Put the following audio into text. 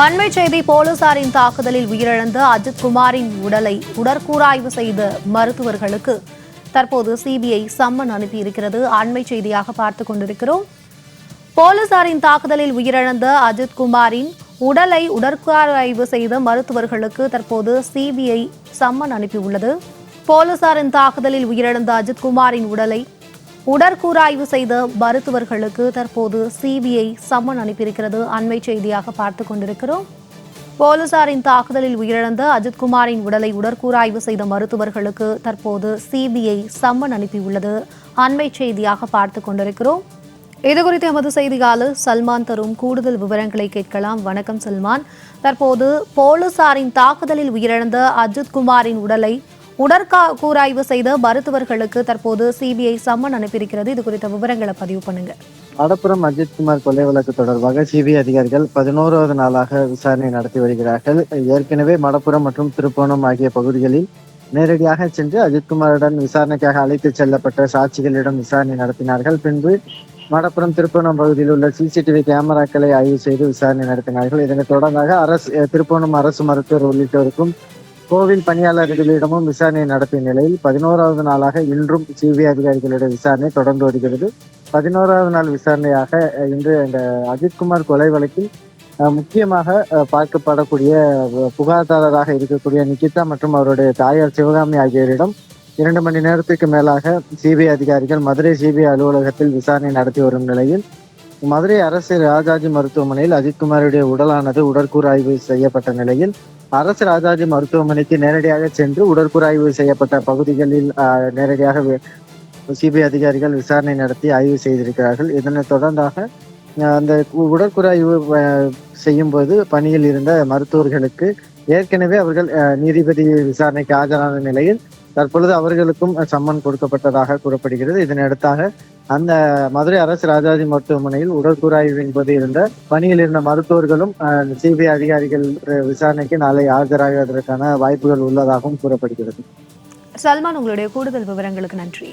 அண்மை செய்தி போலீசாரின் தாக்குதலில் உயிரிழந்த அஜித் குமாரின் உடலை உடற்கூறாய்வு செய்த மருத்துவர்களுக்கு தற்போது சிபிஐ சம்மன் அனுப்பியிருக்கிறது. அண்மை செய்தியாக பார்த்துக் கொண்டிருக்கிறோம். போலீசாரின் தாக்குதலில் உயிரிழந்த அஜித் குமாரின் உடலை உடற்கூறாய்வு செய்த மருத்துவர்களுக்கு தற்போது சிபிஐ சம்மன் அனுப்பியுள்ளது. போலீசாரின் தாக்குதலில் உயிரிழந்த அஜித் குமாரின் உடலை உடற்கூறாய்வு செய்த மருத்துவர்களுக்கு தற்போது சிபிஐ சம்மன் அனுப்பியிருக்கிறது. அண்மை செய்தியாக பார்த்துக் கொண்டிருக்கிறோம். போலீசாரின் தாக்குதலில் உயிரிழந்த அஜித் குமாரின் உடலை உடற்கூறாய்வு செய்த மருத்துவர்களுக்கு தற்போது சிபிஐ சம்மன் அனுப்பியுள்ளது. அண்மை செய்தியாக பார்த்துக் கொண்டிருக்கிறோம். இதுகுறித்து எமது செய்தியாளர் சல்மான் தரும் கூடுதல் விவரங்களை கேட்கலாம். வணக்கம் சல்மான். தற்போது போலீசாரின் தாக்குதலில் உயிரிழந்த அஜித் குமாரின் உடலை உடற்கூறாய்வு செய்த மருத்துவர்களுக்கு தற்போது சிபிஐ சம்மன் அனுப்பியிருக்கிறது. இது குறித்த விவரங்களை பதிவு பண்ணுங்க. மடப்புரம் அஜித்குமார் கொலை வழக்கு தொடர்பாக சிபிஐ அதிகாரிகள் 11வது நாளாக விசாரணை நடத்தி வருகிறார்கள். ஏற்கனவே மடப்புரம் மற்றும் திருப்போணம் ஆகிய பகுதிகளில் நேரடியாக சென்று அஜித்குமாருடன் விசாரணைக்காக அழைத்து செல்லப்பட்ட சாட்சிகளிடம் விசாரணை நடத்தினார்கள். பின்பு மடப்புரம் திருப்போணம் பகுதியில் உள்ள சிசிடிவி கேமராக்களை ஆய்வு செய்து விசாரணை நடத்தினார்கள். இதனைத் தொடர்பாக திருப்போணம் அரசு மருத்துவர் உள்ளிட்டோருக்கும் கோவில் பணியாளர்களிடமும் விசாரணை நடத்திய நிலையில் 11வது நாளாக இன்றும் சிபிஐ அதிகாரிகளிடம் விசாரணை தொடர்ந்து வருகிறது. 11வது நாள் விசாரணையாக இன்று இந்த அஜித்குமார் கொலை வழக்கில் முக்கியமாக பார்க்கப்படக்கூடிய புகார்தாரராக இருக்கக்கூடிய நிகிதா மற்றும் அவருடைய தாயார் சிவகாமி ஆகியோரிடம் 2 மணி நேரத்திற்கு மேலாக சிபிஐ அதிகாரிகள் மதுரை சிபிஐ அலுவலகத்தில் விசாரணை நடத்தி வரும் நிலையில் மதுரை அரசு ராஜாஜி மருத்துவமனையில் அஜித்குமாருடைய உடலானது உடற்கூறாய்வு செய்யப்பட்ட நிலையில் அரசு ராஜாஜி மருத்துவமனைக்கு நேரடியாக சென்று உடற்கூறாய்வு செய்யப்பட்ட பகுதிகளில் நேரடியாக சிபிஐ அதிகாரிகள் விசாரணை நடத்தி ஆய்வு செய்திருக்கிறார்கள். இதனைத் தொடர்ந்தாக அந்த உடற்கூறாய்வு செய்யும் போது பணியில் இருந்த மருத்துவர்களுக்கு ஏற்கனவே அவர்கள் நீதிபதி விசாரணைக்கு ஆஜரான நிலையில் தற்பொழுது அவர்களுக்கும் சம்மன் கொடுக்கப்பட்டதாக கூறப்படுகிறது. இதனையடுத்தாக அந்த மதுரை அரசு ராஜாஜி மருத்துவமனையில் உடற்கூறாய்வின் போது இருந்த பணியில் இருந்த மருத்துவர்களும் சிபிஐ அதிகாரிகள் விசாரணைக்கு நாளை ஆஜராகுவதற்கான வாய்ப்புகள் உள்ளதாகவும் கூறப்படுகிறது. சல்மான், உங்களுடைய கூடுதல் விவரங்களுக்கு நன்றி.